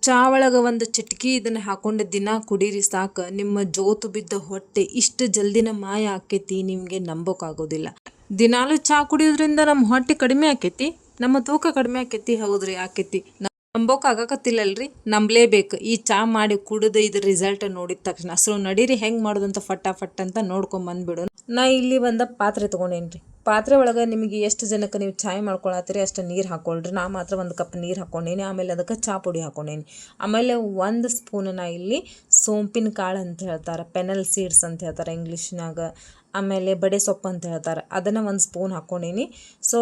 ಚಾ ಒಳಗೆ ಒಂದು ಚಿಟಕಿ ಇದನ್ನು ಹಾಕೊಂಡು ದಿನ ಕುಡೀರಿ ಸಾಕು, ನಿಮ್ಮ ಜೋತು ಬಿದ್ದ ಹೊಟ್ಟೆ ಇಷ್ಟು ಜಲ್ದಿನ ಮಾಯ ಆಕೈತಿ ನಿಮಗೆ ನಂಬೋಕ್ಕಾಗೋದಿಲ್ಲ. ದಿನಾಲು ಚಾ ಕುಡಿಯೋದ್ರಿಂದ ನಮ್ಮ ಹೊಟ್ಟೆ ಕಡಿಮೆ ಆಕೈತಿ, ನಮ್ಮ ತೂಕ ಕಡಿಮೆ ಆಕೈತಿ. ಹೌದ್ರಿ, ಆಕೈತಿ. ನಂಬೋಕ್ಕಾಗಕತ್ತಿಲ್ಲಲ್ರಿ, ನಂಬಲೇಬೇಕು. ಈ ಚಾ ಮಾಡಿ ಕುಡಿದು ಇದ್ರ ರಿಸಲ್ಟ್ ನೋಡಿದ ತಕ್ಷಣ. ಸೊ ನಡೀರಿ ಹೆಂಗೆ ಮಾಡೋದಂತ ಫಟ್ ಅಂತ ನೋಡ್ಕೊಂಬಂದ್ಬಿಡು. ನಾ ಇಲ್ಲಿ ಒಂದು ಪಾತ್ರೆ ತೊಗೊಂಡೇನ್ರಿ. ಪಾತ್ರೆ ಒಳಗೆ ನಿಮಗೆ ಎಷ್ಟು ಜನಕ್ಕೆ ನೀವು ಚಾಯ್ ಮಾಡ್ಕೊಳತ್ತೀರಿ ಅಷ್ಟು ನೀರು ಹಾಕ್ಕೊಳ್ರಿ. ನಾ ಮಾತ್ರ 1 ಕಪ್ ನೀರು ಹಾಕ್ಕೊಂಡೇನಿ. ಆಮೇಲೆ ಅದಕ್ಕೆ ಚಾ ಪುಡಿ ಹಾಕ್ಕೊಂಡೇನಿ. ಆಮೇಲೆ 1 ಸ್ಪೂನ್ ನಾ ಇಲ್ಲಿ ಸೋಂಪಿನ ಕಾಳು ಅಂತ ಹೇಳ್ತಾರೆ, ಪೆನಲ್ ಸೀಡ್ಸ್ ಅಂತ ಹೇಳ್ತಾರೆ ಇಂಗ್ಲೀಷ್ನಾಗ. ಆಮೇಲೆ ಬಡೆ ಸೊಪ್ಪು ಅಂತ ಹೇಳ್ತಾರೆ, ಅದನ್ನು 1 ಸ್ಪೂನ್ ಹಾಕ್ಕೊಂಡೇನಿ. ಸೊ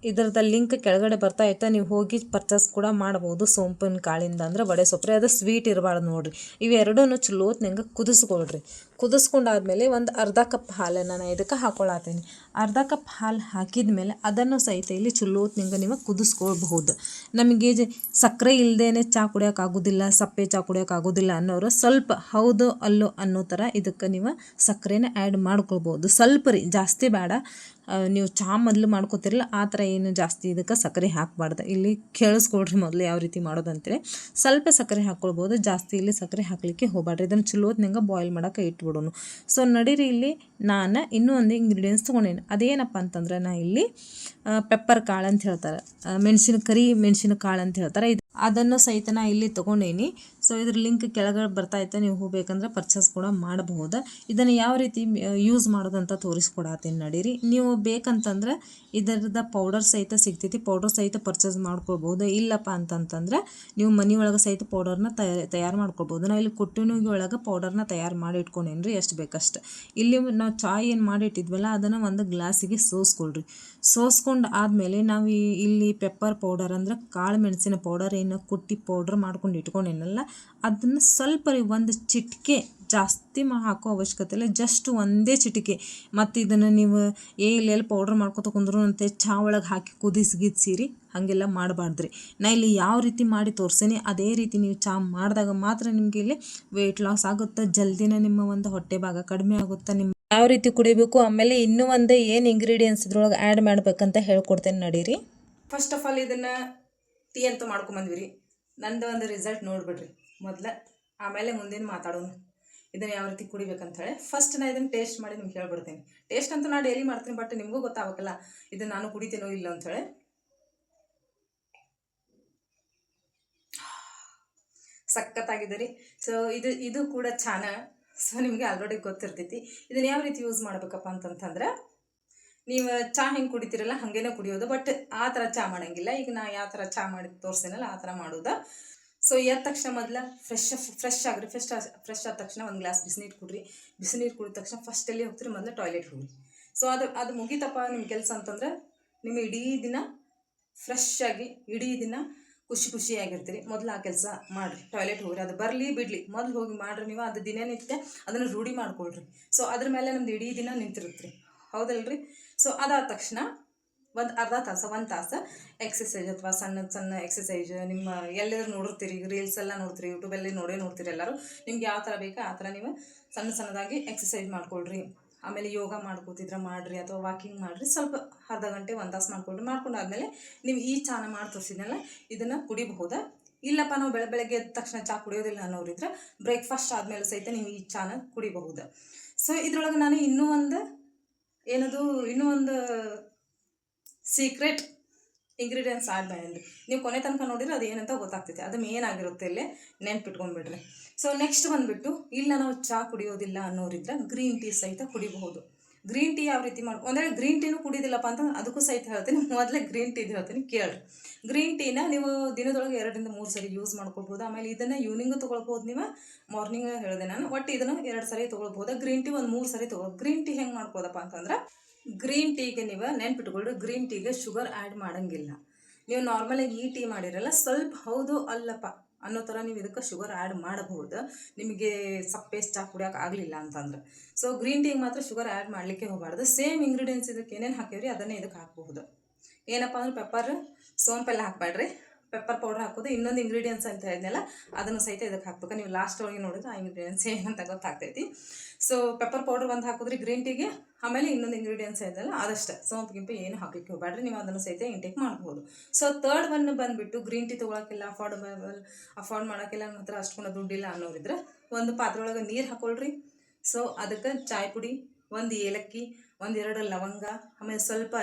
ಇದ್ರದ್ದು ಲಿಂಕ್ ಕೆಳಗಡೆ ಬರ್ತಾ ಇರ್ತಾ, ನೀವು ಹೋಗಿ ಪರ್ಚೇಸ್ ಕೂಡ ಮಾಡ್ಬೋದು ಸೋಂಪಿನ ಕಾಳಿಂದ. ಅಂದ್ರೆ ಬಡೆ ಸೊಪ್ಪು ಅದು ಸ್ವೀಟ್ ಇರಬಾರ್ದು ನೋಡಿರಿ. ಇವೆರಡೂ ಚಲೋತ್ನಂಗೆ ಕುದಿಸ್ಕೊಳ್ರಿ. ಕುದಿಸ್ಕೊಂಡಾದ್ಮೇಲೆ ಒಂದು ಅರ್ಧ ಕಪ್ ಹಾಲನ್ನು ನಾನು ಇದಕ್ಕೆ ಹಾಕ್ಕೊಳತ್ತೀನಿ. ಅರ್ಧ ಕಪ್ ಹಾಲು ಹಾಕಿದ ಮೇಲೆ ಅದನ್ನು ಸಹಿತ ಇಲ್ಲಿ ಚಲೋತ್ನಂಗೆ ನೀವು ಕುದಿಸ್ಕೊಳ್ಬಹುದು. ನಮಗೆ ಸಕ್ಕರೆ ಇಲ್ಲದೇ ಚಾ ಕುಡಿಯೋಕ್ಕಾಗೋದಿಲ್ಲ, ಸಪ್ಪೆ ಚಾ ಕುಡಿಯೋಕ್ಕಾಗೋದಿಲ್ಲ ಅನ್ನೋರು ಸ್ವಲ್ಪ ಹೌದು ಅಲ್ಲೋ ಅನ್ನೋ ಥರ ಇದಕ್ಕೆ ನೀವು ಸಕ್ಕರೆನ ಆ್ಯಡ್ ಮಾಡ್ಕೊಳ್ಬೋದು. ಸ್ವಲ್ಪ ರೀ, ಜಾಸ್ತಿ ಬೇಡ. ನೀವು ಚಾ ಮೊದಲು ಮಾಡ್ಕೋತಿರಲ್ಲ ಆ ಥರ ಏನು ಜಾಸ್ತಿ ಇದಕ್ಕೆ ಸಕ್ಕರೆ ಹಾಕಬಾರ್ದು. ಇಲ್ಲಿ ಕೇಳಿಸ್ಕೊಳ್ರಿ ಮೊದಲು ಯಾವ ರೀತಿ ಮಾಡೋದಂತೇಳಿ. ಸ್ವಲ್ಪ ಸಕ್ಕರೆ ಹಾಕ್ಕೊಳ್ಬೋದು, ಜಾಸ್ತಿ ಇಲ್ಲಿ ಸಕ್ಕರೆ ಹಾಕಲಿಕ್ಕೆ ಹೋಗಬೇಡ್ರಿ. ಇದನ್ನು ಚಲೋತ್ನಂಗೆ ಬಾಯ್ಲ್ ಮಾಡೋಕೆ ಇಟ್ಬಿಡೋನು. ಸೊ ನಡೀರಿ, ಇಲ್ಲಿ ನಾನು ಇನ್ನೂ ಒಂದು ಇಂಗ್ರೀಡಿಯೆಂಟ್ಸ್ ತೊಗೊಂಡೇನಿ. ಅದೇನಪ್ಪ ಅಂತಂದ್ರೆ, ನಾ ಇಲ್ಲಿ ಪೆಪ್ಪರ್ ಕಾಳು ಅಂತ ಹೇಳ್ತಾರೆ, ಮೆಣಸಿನ ಕಾಳು ಅಂತ ಹೇಳ್ತಾರೆ, ಅದನ್ನು ಸಹಿತ ನಾ ಇಲ್ಲಿ ತೊಗೊಂಡೇನಿ. ಸೊ ಇದ್ರ ಲಿಂಕ್ ಕೆಳಗಡೆ ಬರ್ತಾ ಇತ್ತು, ನೀವು ಹೋಗ್ಬೇಕಂದ್ರೆ ಪರ್ಚೇಸ್ ಕೂಡ ಮಾಡಬಹುದು. ಇದನ್ನು ಯಾವ ರೀತಿ ಯೂಸ್ ಮಾಡೋದಂತ ತೋರಿಸ್ಕೊಡತ್ತೀನಿ ನಡೀರಿ. ನೀವು ಬೇಕಂತಂದ್ರೆ ಇದರದ ಪೌಡರ್ ಸಹಿತ ಸಿಗ್ತೈತಿ, ಪೌಡರ್ ಸಹಿತ ಪರ್ಚೇಸ್ ಮಾಡ್ಕೊಳ್ಬೋದು. ಇಲ್ಲಪ್ಪ ಅಂತಂತಂದ್ರೆ ನೀವು ಮನೆ ಒಳಗೆ ಸಹಿತ ಪೌಡರ್ನ ತಯಾರು ಮಾಡ್ಕೊಳ್ಬೋದು. ನಾವು ಇಲ್ಲಿ ಕುಟ್ಟಿನುಗಿ ಒಳಗೆ ಪೌಡರ್ನ ತಯಾರು ಮಾಡಿ ಇಟ್ಕೊಂಡೇನ್ರಿ, ಎಷ್ಟು ಬೇಕಷ್ಟು. ಇಲ್ಲಿ ನಾವು ಚಾಯ್ ಏನು ಮಾಡಿಟ್ಟಿದ್ವಲ್ಲ ಅದನ್ನು ಒಂದು ಗ್ಲಾಸಿಗೆ ಸೋಸ್ಕೊಳ್ರಿ. ಸೋಸ್ಕೊಂಡು ಆದಮೇಲೆ ನಾವು ಇಲ್ಲಿ ಪೆಪ್ಪರ್ ಪೌಡರ್ ಅಂದ್ರೆ ಕಾಳು ಮೆಣಸಿನ ಪೌಡರ್ ಏನು ಕುಟ್ಟಿ ಪೌಡರ್ ಮಾಡ್ಕೊಂಡು ಇಟ್ಕೊಂಡೇನಲ್ಲ, ಅದನ್ನು ಸ್ವಲ್ಪ ರೀ, 1 ಚಿಟಿಕೆ, ಜಾಸ್ತಿ ಹಾಕೋ ಅವಶ್ಯಕತೆ ಇಲ್ಲ, ಜಸ್ಟ್ 1 ಚಿಟಿಕೆ. ಮತ್ತು ಇದನ್ನು ನೀವು ಎಲ್ಲೆಲ್ಲಿ ಪೌಡ್ರ್ ಮಾಡ್ಕೊತ ಕುಂದ್ರು ಅಂತೆ ಚಾ ಒಳಗೆ ಹಾಕಿ ಕುದಿಸಿರಿ, ಹಾಗೆಲ್ಲ ಮಾಡಬಾರ್ದ್ರಿ. ನಾ ಇಲ್ಲಿ ಯಾವ ರೀತಿ ಮಾಡಿ ತೋರಿಸೇನಿ ಅದೇ ರೀತಿ ನೀವು ಚಾ ಮಾಡಿದಾಗ ಮಾತ್ರ ನಿಮಗೆ ಇಲ್ಲಿ ವೆಯ್ಟ್ ಲಾಸ್ ಆಗುತ್ತೆ, ಜಲ್ದಿನ ನಿಮ್ಮ ಒಂದು ಹೊಟ್ಟೆ ಭಾಗ ಕಡಿಮೆ ಆಗುತ್ತೆ. ನಿಮ್ಮ ಯಾವ ರೀತಿ ಕುಡಿಬೇಕು, ಆಮೇಲೆ ಇನ್ನೂ ಒಂದು ಏನು ಇಂಗ್ರೀಡಿಯೆಂಟ್ಸ್ ಇದ್ರೊಳಗೆ ಆ್ಯಡ್ ಮಾಡ್ಬೇಕಂತ ಹೇಳ್ಕೊಡ್ತೇನೆ ನಡೀರಿ. ಫಸ್ಟ್ ಆಫ್ ಆಲ್ ಇದನ್ನು ಟೀ ಅಂತ ಮಾಡ್ಕೊಂಬಂದ್ವಿ ರೀ. ನಂದು ಒಂದು ರಿಸಲ್ಟ್ ನೋಡಿಬಿಡ್ರಿ ಮೊದಲು, ಆಮೇಲೆ ಮುಂದಿನ ಮಾತಾಡೋನು ಇದನ್ನು ಯಾವ ರೀತಿ ಕುಡಿಬೇಕಂತ ಹೇಳಿ. ಫಸ್ಟ್ ನಾನು ಇದನ್ನು ಟೇಸ್ಟ್ ಮಾಡಿ ನಿಮ್ಗೆ ಹೇಳ್ಬಿಡ್ತೀನಿ. ಟೇಸ್ಟ್ ಅಂತೂ ನಾನು ಡೈಲಿ ಮಾಡ್ತೀನಿ, ಬಟ್ ನಿಮಗೂ ಗೊತ್ತಾಗಬೇಕಲ್ಲ ಇದನ್ನು ನಾನು ಕುಡಿತೀನೋ ಇಲ್ಲ ಅಂಥೇಳಿ. ಸಖತ್ತಾಗಿದೆ ರೀ. ಸೊ ಇದು ಕೂಡ ಚಾನ. ಸೊ ನಿಮಗೆ ಆಲ್ರೆಡಿ ಗೊತ್ತಿರ್ತೈತಿ. ಇದನ್ನು ಯಾವ ರೀತಿ ಯೂಸ್ ಮಾಡ್ಬೇಕಪ್ಪ ಅಂತಂತಂದ್ರೆ, ನೀವು ಚಾ ಹೆಂಗೆ ಕುಡಿತೀರಲ್ಲ ಹಾಗೇನೆ ಕುಡಿಯೋದು, ಬಟ್ ಆ ಥರ ಚಾ ಮಾಡೋಂಗಿಲ್ಲ. ಈಗ ನಾ ಯಾವ ಥರ ಚಾ ಮಾಡಿ ತೋರಿಸ್ತೀನಲ್ಲ ಆ ಥರ ಮಾಡೋದು. ಸೊ ಎದ್ದ ತಕ್ಷಣ ಮೊದಲು ಫ್ರೆಶ್ ಆಗ್ರಿ. ಫ್ರೆಶ್ ಆದ ತಕ್ಷಣ 1 ಗ್ಲಾಸ್ ಬಿಸಿನೀರು ಕುಡ್ರಿ. ಬಿಸಿನೀರು ಕುಡಿದ ತಕ್ಷಣ ಫಸ್ಟ್ ಎಲ್ಲಿ ಹೋಗ್ತೀರಿ, ಮೊದಲು ಟಾಯ್ಲೆಟ್ ಹೋಗ್ರಿ. ಸೊ ಅದು ಮುಗಿತಪ್ಪ ನಿಮ್ಮ ಕೆಲಸ ಅಂತಂದ್ರೆ, ನಿಮ್ಮ ಇಡೀ ದಿನ ಫ್ರೆಶ್ ಆಗಿ, ಇಡೀ ದಿನ ಖುಷಿಯಾಗಿರ್ತೀರಿ. ಮೊದಲು ಆ ಕೆಲಸ ಮಾಡಿರಿ, ಟಾಯ್ಲೆಟ್ ಹೋಗ್ರಿ. ಅದು ಬರಲಿ ಬಿಡಲಿ, ಮೊದಲು ಹೋಗಿ ಮಾಡಿರಿ. ನೀವು ಅದು ದಿನನಿತ್ಯ ಅದನ್ನು ರೂಢಿ ಮಾಡ್ಕೊಳ್ರಿ. ಸೊ ಅದ್ರ ಮೇಲೆ ನಮ್ದು ಇಡೀ ದಿನ ನಿಂತಿರುತ್ತೆ, ಹೌದಲ್ರಿ. ಸೊ ಅದಾದ ತಕ್ಷಣ ಒಂದು ಅರ್ಧ ತಾಸು 1 ತಾಸು ಎಕ್ಸಸೈಜ್ ಅಥವಾ ಸಣ್ಣ ಎಕ್ಸಸೈಜ್ ನಿಮ್ಮ ಎಲ್ಲರೂ ನೋಡಿರ್ತೀರಿ, ರೀಲ್ಸ್ ಎಲ್ಲ ನೋಡ್ತೀರಿ, ಯೂಟ್ಯೂಬಲ್ಲಿ ನೋಡ್ತೀರಿ ಎಲ್ಲರೂ. ನಿಮ್ಗೆ ಯಾವ ಥರ ಬೇಕೋ ಆ ಥರ ನೀವು ಸಣ್ಣದಾಗಿ ಎಕ್ಸಸೈಜ್ ಮಾಡ್ಕೊಳ್ರಿ. ಆಮೇಲೆ ಯೋಗ ಮಾಡ್ಕೋತಿದ್ರೆ ಮಾಡಿರಿ, ಅಥವಾ ವಾಕಿಂಗ್ ಮಾಡಿರಿ. ಸ್ವಲ್ಪ ಅರ್ಧ ಗಂಟೆ 1 ತಾಸು ಮಾಡ್ಕೊಂಡಾದ್ಮೇಲೆ ನೀವು ಈ ಚಾನ ಮಾಡಿ ತೋರಿಸಿದ್ನಲ್ಲ ಇದನ್ನು ಕುಡಿಬಹುದಾ. ಇಲ್ಲಪ್ಪ ನಾವು ಬೆಳಗ್ಗೆ ಎದ್ದ ತಕ್ಷಣ ಚಾ ಕುಡಿಯೋದಿಲ್ಲ ಅನ್ನೋರಿದ್ರೆ ಬ್ರೇಕ್ಫಾಸ್ಟ್ ಆದಮೇಲೆ ಸಹಿತ ನೀವು ಈ ಚಾನ ಕುಡಿಬಹುದು. ಸೊ ಇದ್ರೊಳಗೆ ನಾನು ಇನ್ನೂ ಒಂದು ಸೀಕ್ರೆಟ್ ಇಂಗ್ರೀಡಿಯೆಂಟ್ಸ್ ಆ್ಯಡ್ ಮಾಡಿದ್ರಿ. ನೀವು ಕೊನೆ ತನಕ ನೋಡಿದ್ರೆ ಅದು ಏನಂತ ಗೊತ್ತಾಗ್ತೈತೆ. ಅದು ಮೇನ್ ಆಗಿರುತ್ತೆ, ಇಲ್ಲೇ ನೆನ್ಪಿಟ್ಕೊಂಡ್ಬಿಡ್ರಿ. ಸೊ ನೆಕ್ಸ್ಟ್ ಬಂದುಬಿಟ್ಟು, ಇಲ್ಲ ನಾವು ಚಾ ಕುಡಿಯೋದಿಲ್ಲ ಅನ್ನೋರಿದ್ರೆ ಗ್ರೀನ್ ಟೀ ಸಹಿತ ಕುಡಿಬಹುದು. ಗ್ರೀನ್ ಟೀ ಯಾವ ರೀತಿ ಒಂದೇಳೆ ಗ್ರೀನ್ ಟೀನೂ ಕುಡಿಯೋದಿಲ್ಲಪ್ಪ ಅಂತ ಅದಕ್ಕೂ ಸಹಿತ ಹೇಳ್ತೀನಿ. ಮೊದಲೇ ಗ್ರೀನ್ ಟೀದು ಹೇಳ್ತೀನಿ ಕೇಳ್ರಿ. ಗ್ರೀನ್ ಟೀನ ನೀವು ದಿನದೊಳಗೆ 2 ರಿಂದ 3 ಸರಿ ಯೂಸ್ ಮಾಡ್ಕೊಳ್ಬೋದು. ಆಮೇಲೆ ಇದನ್ನು ಈವ್ನಿಂಗು ತೊಗೊಳ್ಬೋದು, ನೀವು ಮಾರ್ನಿಂಗ್ ಹೇಳಿದೆ ನಾನು. ಒಟ್ಟು ಇದನ್ನು 2 ಸರಿ ತೊಗೊಳ್ಬೋದು. ಗ್ರೀನ್ ಟೀ ಒಂದು 3 ಸರಿ ತೊಗೊಳ್ಬೋದು. ಗ್ರೀನ್ ಟೀ ಹೆಂಗೆ ಮಾಡ್ಬೋದಪ್ಪ ಅಂತಂದ್ರೆ, ಗ್ರೀನ್ ಟೀಗೆ ನೀವು ನೆನ್ಪಿಟ್ಕೊಳ್ರಿ, ಗ್ರೀನ್ ಟೀಗೆ ಶುಗರ್ ಆ್ಯಡ್ ಮಾಡೋಂಗಿಲ್ಲ. ನೀವು ನಾರ್ಮಲಾಗಿ ಈ ಟೀ ಮಾಡಿರಲ್ಲ, ಸ್ವಲ್ಪ ಹೌದು ಅಲ್ಲಪ್ಪ ಅನ್ನೋ ಥರ ನೀವು ಇದಕ್ಕೆ ಶುಗರ್ ಆ್ಯಡ್ ಮಾಡಬಹುದು, ನಿಮಗೆ ಸಪ್ಪೆ ಚಾ ಕುಡಿಯೋಕೆ ಆಗಲಿಲ್ಲ ಅಂತಂದ್ರೆ. ಸೊ ಗ್ರೀನ್ ಟೀಗೆ ಮಾತ್ರ ಶುಗರ್ ಆ್ಯಡ್ ಮಾಡಲಿಕ್ಕೆ ಹೋಗಬಾರ್ದು. ಸೇಮ್ ಇಂಗ್ರೀಡಿಯೆಂಟ್ಸ್ ಇದಕ್ಕೆ ಏನೇನು ಹಾಕಿವ್ರಿ ಅದನ್ನೇ ಇದಕ್ಕೆ ಹಾಕಬಹುದು. ಏನಪ್ಪ ಅಂದ್ರೆ ಪೆಪ್ಪರ್, ಸೋಂಪೆಲ್ಲ ಹಾಕಬೇಡ್ರಿ. ಪೆಪ್ಪರ್ ಪೌಡರ್ ಹಾಕೋದು. ಇನ್ನೊಂದು ಇಂಗ್ರೀಡಿಯೆಂಟ್ಸ್ ಅಂತ ಹೇಳಿದ್ನಲ್ಲ ಅದನ್ನು ಸಹಿತ ಇದಕ್ಕೆ ಹಾಕ್ಬೇಕು. ನೀವು ಲಾಸ್ಟ್ ಒಳಗೆ ನೋಡಿದ್ರೆ ಆ ಇಂಗ್ರೀಡಿಯೆಂಟ್ಸ್ ಏನಂತ ಗೊತ್ತಾಗ್ತೈತಿ. ಸೊ ಪೆಪ್ಪರ್ ಪೌಡರ್ ಒಂದು ಹಾಕಿದ್ರಿ ಗ್ರೀನ್ ಟೀಗೆ. ಆಮೇಲೆ ಇನ್ನೊಂದು ಇಂಗ್ರೀಡಿಯೆಂಟ್ಸ್ ಇದೆಯಲ್ಲ ಅದಷ್ಟೇ, ಸೋಂಪು ಗಿಂಪು ಏನು ಹಾಕಲಿಕ್ಕೆ ಹೋಗಬೇಡ್ರಿ, ನೀವು ಅದನ್ನು ಸಹಿತ ಇಂಟೇಕ್ ಮಾಡ್ಬೋದು. ಸೊ ಥರ್ಡ್ ಒನ್ ಬಂದುಬಿಟ್ಟು ಗ್ರೀನ್ ಟೀ ತೊಗೊಳಕ್ಕಿಲ್ಲ, ಅಫೋರ್ಡ್ ಮಾಡೋಕ್ಕಿಲ್ಲ, ನಮ್ಮ ಹತ್ರ ಅಷ್ಟೊಂದು ದುಡ್ಡಿಲ್ಲ ಅನ್ನೋರಿದ್ರೆ ಒಂದು ಪಾತ್ರೆ ಒಳಗೆ ನೀರು ಹಾಕೊಳ್ರಿ. ಸೊ ಅದಕ್ಕೆ ಚಾಯ್ ಪುಡಿ, ಒಂದು ಏಲಕ್ಕಿ, 1-2 ಲವಂಗ, ಆಮೇಲೆ ಸ್ವಲ್ಪ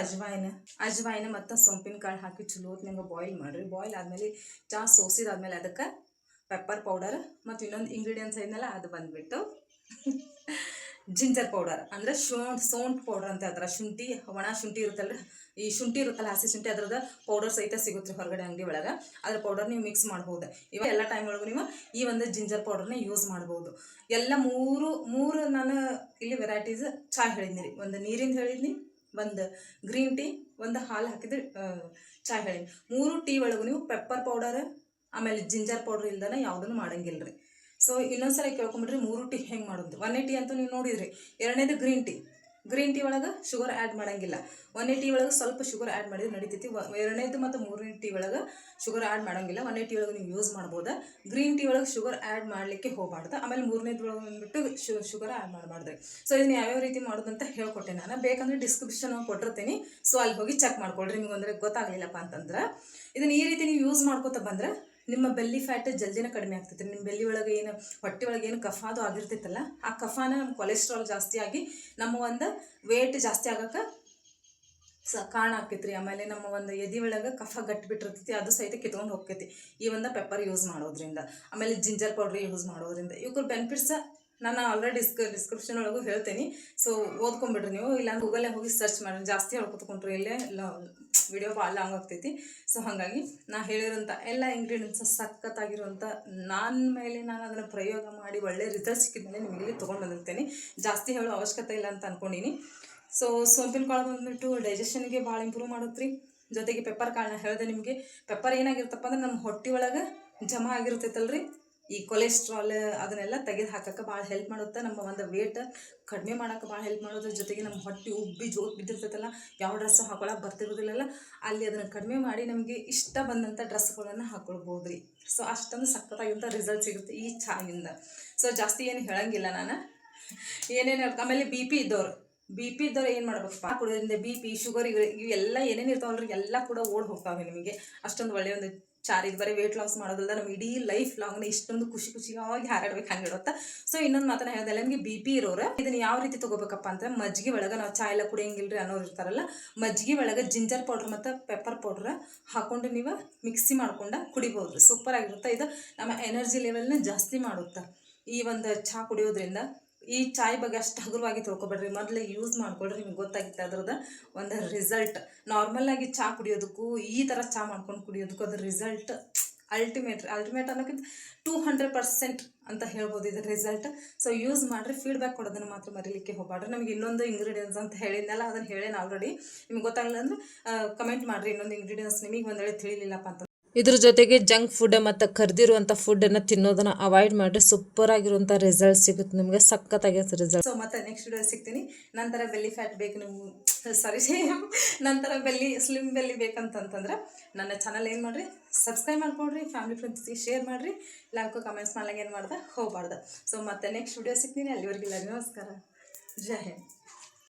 ಅಜ್ವಾಯಿನ ಮತ್ತು ಸೊಂಪಿನ ಕಾಳು ಹಾಕಿ ಚಲೋ ಹೊತ್ನಾಗ ಬಾಯ್ಲ್ ಮಾಡಿರಿ. ಬಾಯ್ಲ್ ಆದಮೇಲೆ ಚಹಾ ಸೋಸಿದಾದ್ಮೇಲೆ ಅದಕ್ಕೆ ಪೆಪ್ಪರ್ ಪೌಡರ್ ಮತ್ತು ಇನ್ನೊಂದು ಇಂಗ್ರೀಡಿಯೆಂಟ್ಸ್ ಇದನ್ನಲ್ಲ ಅದು ಬಂದುಬಿಟ್ಟು ಜಿಂಜರ್ ಪೌಡರ್ ಅಂದರೆ ಸೋಂಟ್ ಪೌಡರ್ ಅಂತ ಹೇಳ್ತಾರೆ. ಶುಂಠಿ, ಒಣ ಶುಂಠಿ ಇರುತ್ತಲ್ರಿ, ಈ ಶುಂಠಿ ಇರುತ್ತಲ್ಲ ಹಸಿ ಶುಂಠಿ, ಅದ್ರದ್ದು ಪೌಡರ್ ಸಹಿತ ಸಿಗುತ್ತೆ ಹೊರಗಡೆ ಅಂಗಡಿ ಒಳಗೆ. ಅದ್ರ ಪೌಡರ್ ನೀವು ಮಿಕ್ಸ್ ಮಾಡ್ಬೋದು. ಇವಾಗ ಎಲ್ಲ ಟೈಮ್ ಒಳಗೂ ನೀವು ಈ ಒಂದು ಜಿಂಜರ್ ಪೌಡರ್ನ ಯೂಸ್ ಮಾಡ್ಬೋದು. ಎಲ್ಲ ಮೂರು ನಾನು ಇಲ್ಲಿ ವೆರೈಟೀಸ್ ಚಹಾ ಹೇಳಿದ್ನಿ. ಒಂದು ನೀರಿಂದ ಹೇಳಿದ್ನಿ, ಒಂದು ಗ್ರೀನ್ ಟೀ, ಒಂದು ಹಾಲು ಹಾಕಿದ್ರೆ ಚಹಾ ಹೇಳಿದ್ನಿ. 3 ಟೀ ಒಳಗೂ ನೀವು ಪೆಪ್ಪರ್ ಪೌಡರ್ ಆಮೇಲೆ ಜಿಂಜರ್ ಪೌಡರ್ ಇಲ್ದಾನೆ ಯಾವುದನ್ನು ಮಾಡಂಗಿಲ್ಲ ರೀ. ಸೊ ಇನ್ನೊಂದ್ಸಲ ಕೇಳ್ಕೊಂಬಿಡ್ರಿ 3 ಟೀ ಹೆಂಗೆ ಮಾಡೋದು. 1 ಟೀ ಅಂತೂ ನೀವು ನೋಡಿದ್ರಿ. 2ನೇದು ಗ್ರೀನ್ ಟೀ ಒಳಗೆ ಶುಗರ್ ಆ್ಯಡ್ ಮಾಡೋಂಗಿಲ್ಲ. 1 ಟೀ ಒಳಗೆ ಸ್ವಲ್ಪ ಶುಗರ್ ಆ್ಯಡ್ ಮಾಡಿದ್ರೆ ನಡೀತೈತಿ. 2ನೇದು ಮತ್ತು 3ನೇ ಟೀ ಒಳಗೆ ಶುಗರ್ ಆ್ಯಡ್ ಮಾಡೋಂಗಿಲ್ಲ. 1 ಟೀ ಒಳಗೆ ನೀವು ಯೂಸ್ ಮಾಡ್ಬೋದು. ಗ್ರೀನ್ ಟೀ ಒಳಗೆ ಶುಗರ್ ಆ್ಯಡ್ ಮಾಡಲಿಕ್ಕೆ ಹೋಗಬಾರ್ದು. ಆಮೇಲೆ 3ನೇದು ಒಳಗೆ ಬಂದುಬಿಟ್ಟು ಶುಗರ್ ಆ್ಯಡ್ ಮಾಡಬಾರ್ದು. ಸೊ ಇದನ್ನ ಯಾವ್ಯಾವ ರೀತಿ ಮಾಡೋದು ಅಂತ ಹೇಳ್ಕೊಟ್ಟೆ ನಾನು. ಬೇಕಂದ್ರೆ ಡಿಸ್ಕ್ರಿಪ್ಷನ್ ಕೊಟ್ಟಿರ್ತೀನಿ. ಸೊ ಅಲ್ಲಿ ಹೋಗಿ ಚೆಕ್ ಮಾಡ್ಕೊಳ್ರಿ. ನಿಮ್ಗೆ ಅಂದರೆ ಗೊತ್ತಾಗಲಿಲ್ಲಪ್ಪ ಅಂತಂದ್ರೆ ಇದನ್ನು ಈ ರೀತಿ ನೀವು ಯೂಸ್ ಮಾಡ್ಕೊತ ಬಂದರೆ ನಿಮ್ಮ ಬೆಲ್ಲಿ ಫ್ಯಾಟ್ ಜಲ್ದಿನ ಕಡಿಮೆ ಆಗ್ತೈತೆ. ನಿಮ್ಮ ಬೆಲ್ಲಿ ಒಳಗೆ ಏನು ಹೊಟ್ಟೆ ಒಳಗೆ ಏನು ಕಫಾದು ಆಗಿರ್ತೈತಲ್ಲ ಆ ಕಫಾನ ನಮ್ಮ ಕೊಲೆಸ್ಟ್ರಾಲ್ ಜಾಸ್ತಿ ಆಗಿ ನಮ್ಮ ಒಂದು ವೇಟ್ ಜಾಸ್ತಿ ಆಗೋಕ್ಕೆ ಕಾರಣ ಆಕೈತ್ರಿ. ಆಮೇಲೆ ನಮ್ಮ ಒಂದು ಎದೆ ಒಳಗೆ ಕಫ ಗಟ್ಟಿಬಿಟ್ಟಿರ್ತೈತಿ, ಅದು ಸಹಿತ ಕಿತ್ಕೊಂಡು ಹೋಗ್ತೈತಿ ಈ ಒಂದು ಪೆಪ್ಪರ್ ಯೂಸ್ ಮಾಡೋದ್ರಿಂದ. ಆಮೇಲೆ ಜಿಂಜರ್ ಪೌಡ್ರ್ ಯೂಸ್ ಮಾಡೋದ್ರಿಂದ ಇವ್ರ ಬೆನಿಫಿಟ್ಸ್ ನಾನು ಆಲ್ರೆಡಿ ಡಿಸ್ಕ್ರಿಪ್ಷನ್ ಒಳಗೂ ಹೇಳ್ತೀನಿ. ಸೊ ಓದ್ಕೊಂಬಿಡ್ರಿ ನೀವು. ಇಲ್ಲ ಗೂಗಲೇ ಹೋಗಿ ಸರ್ಚ್ ಮಾಡಿರಿ. ಜಾಸ್ತಿ ಹೇಳ್ಕೊತ್ಕೊಂಡ್ರಿ ಇಲ್ಲೇ ವಿಡಿಯೋ ಭಾಳ ಲಾಂಗ್ ಆಗ್ತೈತಿ. ಸೊ ಹಾಗಾಗಿ ನಾನು ಹೇಳಿರೋಂಥ ಎಲ್ಲ ಇಂಗ್ರೀಡಿಯೆಂಟ್ಸ್ ಸಖತ್ತಾಗಿರುವಂಥ ನಾನು ಅದನ್ನು ಪ್ರಯೋಗ ಮಾಡಿ ಒಳ್ಳೆ ರಿಸಲ್ಟ್ ಸಿಕ್ಕಿದ್ಮೇಲೆ ನಿಮಗೆ ತೊಗೊಂಡು ಬಂದಿರ್ತೇನೆ. ಜಾಸ್ತಿ ಹೇಳೋ ಅವಶ್ಯಕತೆ ಇಲ್ಲ ಅಂತ ಅಂದ್ಕೊಂಡೀನಿ. ಸೊ ಸೋಂಪಿನ ಕಾಳು ಬಂದುಬಿಟ್ಟು ಡೈಜೆಷನ್ಗೆ ಭಾಳ ಇಂಪ್ರೂವ್ ಮಾಡುತ್ತೆ ರೀ. ಜೊತೆಗೆ ಪೆಪ್ಪರ್ ಕಾಳನ್ನ ಹೇಳಿದೆ ನಿಮಗೆ. ಪೆಪ್ಪರ್ ಏನಾಗಿರ್ತಪ್ಪ ಅಂದ್ರೆ ನಮ್ಮ ಹೊಟ್ಟೆ ಒಳಗೆ ಜಮಾ ಆಗಿರ್ತೈತಲ್ರಿ ಈ ಕೊಲೆಸ್ಟ್ರಾಲ್, ಅದನ್ನೆಲ್ಲ ತೆಗೆದು ಹಾಕೋಕ್ಕೆ ಭಾಳ ಹೆಲ್ಪ್ ಮಾಡುತ್ತೆ. ನಮ್ಮ ಒಂದು ವೇಟ್ ಕಡಿಮೆ ಮಾಡೋಕ್ಕೆ ಭಾಳ ಹೆಲ್ಪ್ ಮಾಡೋದ್ರ ಜೊತೆಗೆ ನಮ್ಮ ಹೊಟ್ಟೆ ಉಬ್ಬಿ ಜೋತ್ ಬಿದ್ದಿರ್ತೈತಲ್ಲ, ಯಾವ ಡ್ರೆಸ್ಸು ಹಾಕೊಳಕ್ಕೆ ಬರ್ತಿರೋದಿಲ್ಲಲ್ಲ ಅಲ್ಲಿ ಅದನ್ನು ಕಡಿಮೆ ಮಾಡಿ ನಮಗೆ ಇಷ್ಟ ಬಂದಂಥ ಡ್ರೆಸ್ಗಳನ್ನು ಹಾಕ್ಕೊಳ್ಬೋದು ರೀ. ಸೊ ಅಷ್ಟೊಂದು ಸಖತ್ತಾಗಿಂಥ ರಿಸಲ್ಟ್ ಸಿಗುತ್ತೆ ಈ ಚಾಯಿಂದ. ಸೊ ಜಾಸ್ತಿ ಏನು ಹೇಳಂಗಿಲ್ಲ ನಾನು. ಏನೇನು ಆಮೇಲೆ ಬಿ ಪಿ ಇದ್ದವ್ರು ಏನು ಮಾಡ್ಬೇಕಪ್ಪ ಕುಡಿಯೋದ್ರಿಂದ ಬಿ ಪಿ, ಶುಗರ್ ಇವೆಲ್ಲ ಏನೇನು ಇರ್ತಾವಲ್ರಿ ಎಲ್ಲ ಕೂಡ ಓಡ್ ಹೋಗ್ತಾವೆ ನಿಮಗೆ. ಅಷ್ಟೊಂದು ಒಳ್ಳೆಯ ಒಂದು ಇದು ಬರೀ ವೇಟ್ ಲಾಸ್ ಮಾಡೋದಲ್ಲ, ನಮ್ಮ ಇಡೀ ಲೈಫ್ ಲಾಂಗ್ನ ಇಷ್ಟೊಂದು ಖುಷಿಯಾಗಿ ಹಾರಾಡ್ಬೇಕು ಹಂಗಿಡುತ್ತೆ. ಸೊ ಇನ್ನೊಂದು ಮಾತನ್ನ ಹೇಳ್ದಲ್ಲ, ನಿಮಗೆ ಬಿ ಪಿ ಇರೋರು ಇದನ್ನು ಯಾವ ರೀತಿ ತೊಗೋಬೇಕಪ್ಪ ಅಂದ್ರೆ ಮಜ್ಜಿಗೆ ಒಳಗೆ, ನಾವು ಚಾ ಎಲ್ಲ ಕುಡಿಯಂಗಿಲ್ರಿ ಅನ್ನೋರು ಇರ್ತಾರಲ್ಲ, ಮಜ್ಜಿಗೆ ಒಳಗೆ ಜಿಂಜರ್ ಪೌಡ್ರ್ ಮತ್ತು ಪೆಪ್ಪರ್ ಪೌಡ್ರ್ ಹಾಕ್ಕೊಂಡು ನೀವು ಮಿಕ್ಸಿ ಮಾಡ್ಕೊಂಡು ಕುಡಿಬೋದು. ಸೂಪರ್ ಆಗಿರುತ್ತೆ. ಇದು ನಮ್ಮ ಎನರ್ಜಿ ಲೆವೆಲ್ನ ಜಾಸ್ತಿ ಮಾಡುತ್ತೆ ಈ ಒಂದು ಚಹಾ ಕುಡಿಯೋದ್ರಿಂದ. ಈ ಚಾಯ್ ಬಗ್ಗೆ ಅಷ್ಟು ಹಗುರವಾಗಿ ತಿಳ್ಕೊಬೇಡ್ರಿ, ಮೊದಲೇ ಯೂಸ್ ಮಾಡ್ಕೊಳ್ರಿ. ನಿಮ್ಗೆ ಗೊತ್ತಾಗಿತ್ತು ಅದ್ರದ್ದು ಒಂದು ರಿಸಲ್ಟ್. ನಾರ್ಮಲಾಗಿ ಚಹಾ ಕುಡಿಯೋದಕ್ಕೂ ಈ ಥರ ಚಹಾ ಮಾಡ್ಕೊಂಡು ಕುಡಿಯೋದಕ್ಕೂ ಅದ್ರ ರಿಸಲ್ಟ್ ಅಲ್ಟಿಮೇಟ್ ಅನ್ನೋಕ್ಕಿಂತ 200% ಅಂತ ಹೇಳ್ಬೋದು ಇದ್ರ ರಿಸಲ್ಟ್. ಸೊ ಯೂಸ್ ಮಾಡಿರಿ. ಫೀಡ್ಬ್ಯಾಕ್ ಕೊಡೋದನ್ನು ಮಾತ್ರ ಮರೀಲಿಕ್ಕೆ ಹೋಗಬಾರ್ದು. ನಮಗೆ ಇನ್ನೊಂದು ಇಂಗ್ರೀಡಿಯೆಂಟ್ಸ್ ಅಂತ ಹೇಳಿದ್ನಲ್ಲ, ಅದನ್ನು ಹೇಳೇನು ಆಲ್ರೆಡಿ. ನಿಮ್ಗೆ ಗೊತ್ತಾಗಲಿಲ್ಲ ಅಂದರೆ ಕಮೆಂಟ್ ಮಾಡಿರಿ. ಇನ್ನೊಂದು ಇಂಗ್ರೀಡಿಯೆಂಟ್ಸ್ ನಿಮಗೆ ಒಂದು ವೇಳೆ ತಿಳಿಲಿಲ್ಲಪ್ಪ ಅಂತ. ಇದ್ರ ಜೊತೆಗೆ ಜಂಕ್ ಫುಡ್ ಮತ್ತು ಕರ್ದಿರುವಂಥ ಫುಡ್ಡನ್ನು ತಿನ್ನೋದನ್ನು ಅವಾಯ್ಡ್ ಮಾಡಿರಿ. ಸೂಪರ್ ಆಗಿರುವಂಥ ರಿಸಲ್ಟ್ ಸಿಗುತ್ತೆ ನಿಮಗೆ, ಸಖತ್ತಾಗಿರುತ್ತೆ ರಿಸಲ್ಟ್. ಸೊ ಮತ್ತೆ ನೆಕ್ಸ್ಟ್ ವಿಡಿಯೋ ಸಿಗ್ತೀನಿ. ನಂತರ ಬೆಲ್ಲಿ ಫ್ಯಾಟ್ ಬೇಕು ನಿಮ್ಗೆ, ನಂತರ ಸ್ಲಿಮ್ ಬೆಲ್ಲಿ ಬೇಕಂತಂದ್ರೆ ನನ್ನ ಚಾನಲ್ ಏನು ಮಾಡಿರಿ, ಸಬ್ಸ್ಕ್ರೈಬ್ ಮಾಡ್ಕೊಡ್ರಿ, ಫ್ಯಾಮಿಲಿ ಫ್ರೆಂಡ್ಸ್ಗೆ ಶೇರ್ ಮಾಡಿರಿ, ಲೈಕ್ ಕಮೆಂಟ್ಸ್ ಮಾಡ್ಲಾಗ ಏನು ಮಾಡ್ದೆ ಹೋಗಬಾರ್ದು. ಸೊ ಮತ್ತೆ ನೆಕ್ಸ್ಟ್ ವಿಡಿಯೋ ಸಿಗ್ತೀನಿ. ಅಲ್ಲಿವರೆಗೆಲ್ಲ ನಮಸ್ಕಾರ, ಜೈ ಹಿಂದ್.